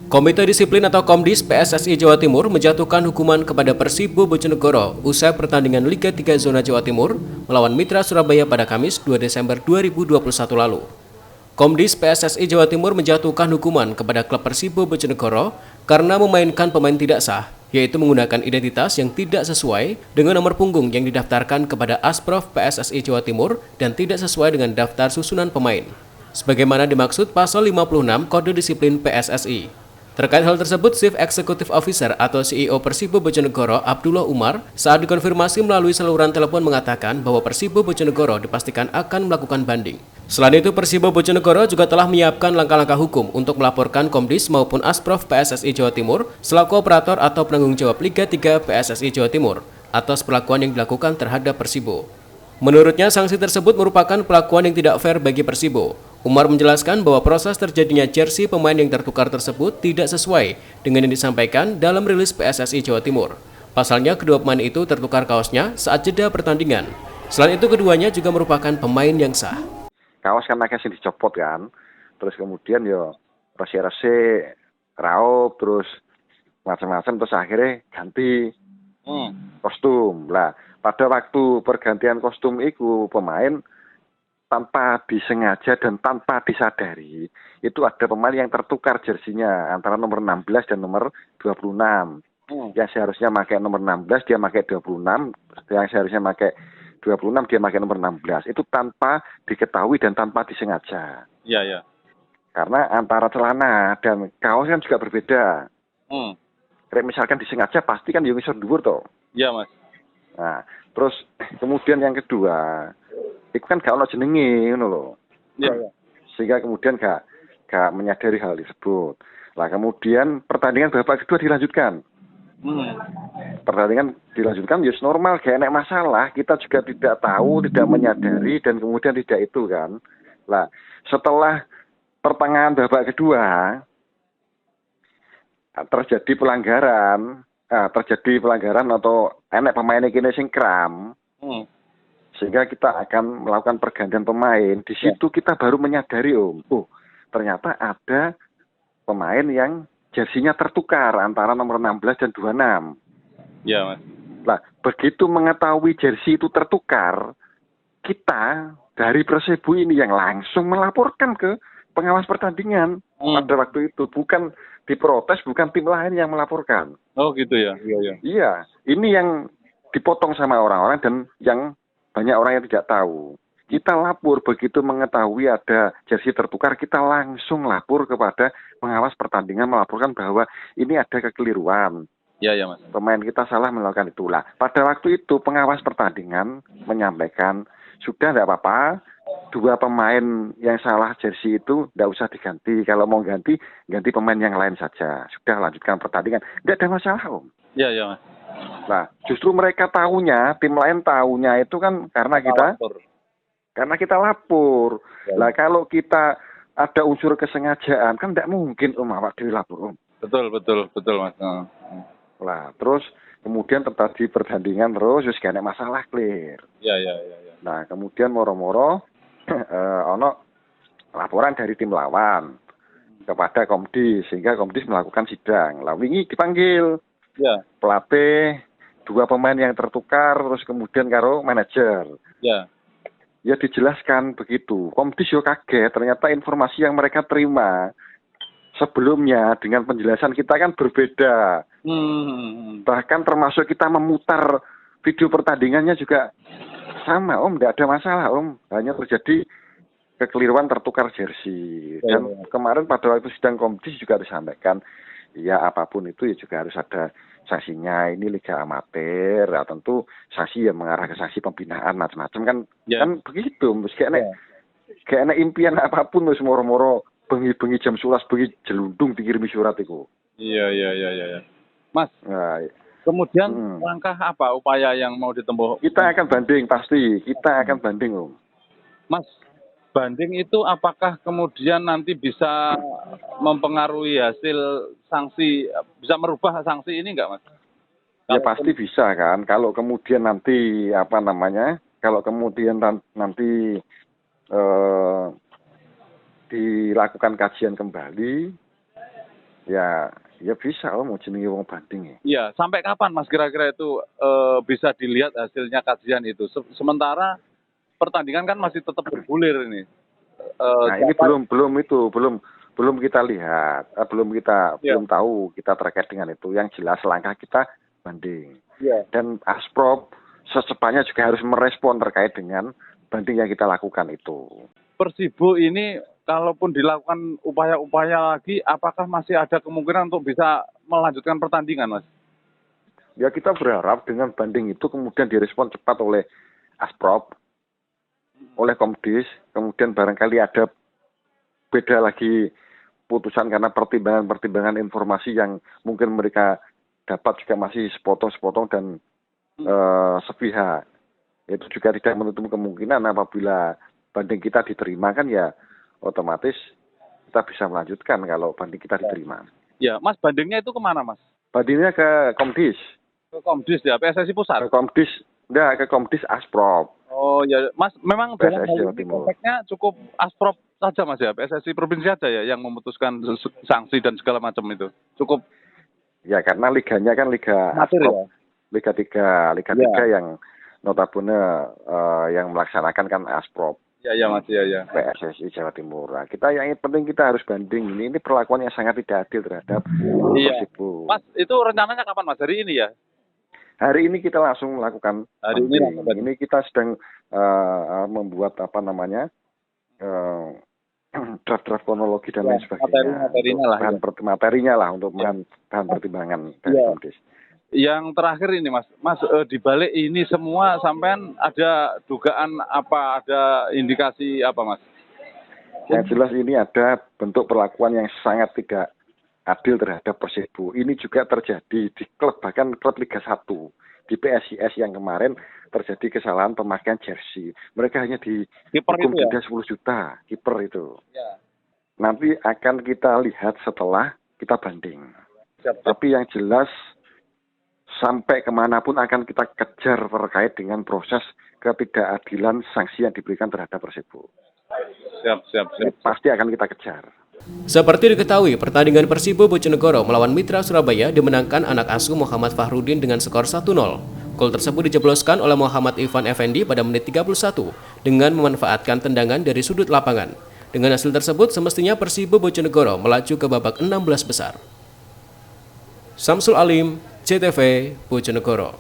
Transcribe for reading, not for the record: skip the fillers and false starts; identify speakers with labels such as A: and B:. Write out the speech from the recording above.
A: Komite Disiplin atau Komdis PSSI Jawa Timur menjatuhkan hukuman kepada Persibo Bojonegoro usai pertandingan Liga 3 Zona Jawa Timur melawan Mitra Surabaya pada Kamis 2 Desember 2021 lalu. Komdis PSSI Jawa Timur menjatuhkan hukuman kepada klub Persibo Bojonegoro karena memainkan pemain tidak sah, yaitu menggunakan identitas yang tidak sesuai dengan nomor punggung yang didaftarkan kepada Asprof PSSI Jawa Timur dan tidak sesuai dengan daftar susunan pemain. Sebagaimana dimaksud pasal 56 Kode Disiplin PSSI. Terkait hal tersebut, Chief Executive Officer atau CEO Persibo Bojonegoro Abdullah Umar saat dikonfirmasi melalui saluran telepon mengatakan bahwa Persibo Bojonegoro dipastikan akan melakukan banding. Selain itu, Persibo Bojonegoro juga telah menyiapkan langkah-langkah hukum untuk melaporkan Komdis maupun Asprof PSSI Jawa Timur selaku operator atau penanggung jawab Liga 3 PSSI Jawa Timur atas perlakuan yang dilakukan terhadap Persibo. Menurutnya, sanksi tersebut merupakan perlakuan yang tidak fair bagi Persibo. Umar menjelaskan bahwa proses terjadinya jersey pemain yang tertukar tersebut tidak sesuai dengan yang disampaikan dalam rilis PSSI Jawa Timur. Pasalnya, kedua pemain itu tertukar kaosnya saat jeda pertandingan. Selain itu, keduanya juga merupakan pemain yang sah.
B: Kaos kan akhirnya dicopot kan, terus kemudian ya resi-resi raup, terus macam-macam, terus akhirnya ganti kostum. Lah, pada waktu pergantian kostum itu pemain tanpa disengaja dan tanpa disadari, itu ada pemain yang tertukar jersinya antara nomor 16 dan nomor 26. Yang seharusnya pakai nomor 16 dia pakai 26, yang seharusnya pakai 26 dia pakai nomor 16. Itu tanpa diketahui dan tanpa disengaja.
C: Iya, iya.
B: Karena antara celana dan kaos kan juga berbeda. Kayak misalkan disengaja pasti kan yang ngisor dhuwur toh.
C: Iya, Mas.
B: Nah, terus kemudian yang kedua, itu kan gak ono jenenge ngono lho.
C: Iya, iya.
B: Sehingga kemudian gak menyadari hal tersebut. Lah kemudian pertandingan babak kedua dilanjutkan. Pertandingan dilanjutkan ya normal, gak enak masalah. Kita juga tidak tahu, tidak menyadari dan kemudian tidak itu kan. Lah, setelah pertengahan babak kedua terjadi pelanggaran atau enak pemain kene sing kram. Sehingga kita akan melakukan pergantian pemain. Di situ kita baru menyadari, Om. Oh, ternyata ada pemain yang jersinya tertukar antara nomor 16 dan 26.
C: Iya, Mas.
B: Nah, begitu mengetahui jersey itu tertukar, kita dari Persibo ini yang langsung melaporkan ke pengawas pertandingan pada waktu itu. Bukan diprotes, bukan tim lain yang melaporkan.
C: Oh, gitu ya? Iya, iya.
B: Iya, ini yang dipotong sama orang-orang dan yang banyak orang yang tidak tahu. Kita lapor begitu mengetahui ada jersey tertukar, kita langsung lapor kepada pengawas pertandingan melaporkan bahwa ini ada kekeliruan.
C: Iya, iya, Mas.
B: Pemain kita salah melakukan itulah. Pada waktu itu pengawas pertandingan menyampaikan, sudah tidak apa-apa, dua pemain yang salah jersey itu tidak usah diganti. Kalau mau ganti pemain yang lain saja. Sudah lanjutkan pertandingan. Tidak ada masalah, Om.
C: Iya, iya, Mas.
B: Nah, justru mereka tahunya, tim lain tahunya itu kan karena kita lapor. Lah kalau kita ada unsur kesengajaan kan tidak mungkin Om awak dhewe lapor, Om.
C: Betul, Mas.
B: Lah, terus kemudian terjadi pertandingan terus gak ada masalah, clear.
C: Iya.
B: Nah, kemudian moro-moro ono laporan dari tim lawan kepada Komdis sehingga Komdis melakukan sidang. Lah wingi dipanggil.
C: Iya.
B: Pelatih, dua pemain yang tertukar, terus kemudian karo manajer.
C: Iya.
B: Ya dijelaskan begitu. Komdis yo kaget, ternyata informasi yang mereka terima sebelumnya dengan penjelasan kita kan berbeda. Bahkan termasuk kita memutar video pertandingannya juga sama, Om. Tidak ada masalah, Om. Hanya terjadi kekeliruan tertukar jersey. Dan kemarin pada waktu sidang Komdis juga disampaikan, ya apapun itu ya juga harus ada sanksinya. Ini liga amatir, ya tentu sanksi yang mengarah ke sanksi pembinaan macam-macam kan. Kan begitu. Kayak enak impian apapun wis moro-moro bengi-bengi jam 11 bengi jelundung dikirimi surat itu.
C: Iya. Mas.
B: Nah,
C: kemudian langkah apa upaya yang mau ditempuh?
B: Kita akan banding pasti. Kita akan banding, Om.
C: Mas, banding itu apakah kemudian nanti bisa mempengaruhi hasil sanksi, bisa merubah sanksi ini enggak, Mas?
B: Ya pasti bisa kan. Kalau kemudian nanti nanti dilakukan kajian kembali, Ya bisa mau jenenge wong banding ya.
C: Iya, sampai kapan Mas kira-kira itu bisa dilihat hasilnya kajian itu? Sementara pertandingan kan masih tetap bergulir ini.
B: Nah, ini belum kita lihat, belum tahu kita terkait dengan itu. Yang jelas langkah kita banding.
C: Iya.
B: Dan Asprop secepatnya juga harus merespon terkait dengan banding yang kita lakukan itu.
C: Persibo ini kalaupun dilakukan upaya-upaya lagi, apakah masih ada kemungkinan untuk bisa melanjutkan pertandingan, Mas?
B: Ya kita berharap dengan banding itu kemudian direspon cepat oleh Asprop, oleh Komdis, kemudian barangkali ada beda lagi putusan karena pertimbangan-pertimbangan informasi yang mungkin mereka dapat juga masih sepotong-sepotong dan sepihak. Itu juga tidak menutup kemungkinan apabila banding kita diterima kan ya otomatis kita bisa melanjutkan kalau banding kita diterima.
C: Ya, Mas, bandingnya itu kemana, Mas?
B: Bandingnya ke Komdis.
C: Ke Komdis ya, PSSI Pusat?
B: Ke Komdis Asprop.
C: Oh ya, Mas, memang dalam
B: PSSI
C: hal ini konteksnya cukup Asprop saja, Mas ya? PSSI Provinsi aja ya yang memutuskan sanksi dan segala macam itu? Cukup?
B: Ya, karena liganya kan Liga Asprop.
C: Ya?
B: Liga 3 yang notabene yang melaksanakan kan Asprop.
C: Ya, Mas, ya.
B: PSSI Jawa Timur. Nah, kita yang penting kita harus banding. Ini perlakuan yang sangat tidak adil terhadap Persibo.
C: Mas, itu rencananya kapan, Mas? Hari ini ya?
B: Hari ini kita langsung melakukan banding. Ini kita sedang membuat draft-draft kronologi dan lain sebagainya. Materinya lah untuk bahan pertimbangan dari Komdis.
C: Yang terakhir ini, Mas, di balik ini semua sampean ada dugaan apa, ada indikasi apa, Mas?
B: Yang jelas ini ada bentuk perlakuan yang sangat tidak adil terhadap Persibo. Ini juga terjadi di klub, bahkan klub Liga 1. Di PSIS yang kemarin terjadi kesalahan pemakaian jersey. Mereka hanya dihukum denda 10 juta, kiper itu.
C: Ya.
B: Nanti akan kita lihat setelah kita banding. Tapi yang jelas sampai kemanapun akan kita kejar terkait dengan proses ketidakadilan sanksi yang diberikan terhadap Persibo.
C: Siap.
B: Ini pasti akan kita kejar.
A: Seperti diketahui, pertandingan Persibo Bojonegoro melawan Mitra Surabaya dimenangkan anak asuh Muhammad Fahrudin dengan skor 1-0. Gol tersebut dijebloskan oleh Muhammad Ivan Effendi pada menit 31 dengan memanfaatkan tendangan dari sudut lapangan. Dengan hasil tersebut, semestinya Persibo Bojonegoro melaju ke babak 16 besar. Samsul Alim, CTV, Bojonegoro.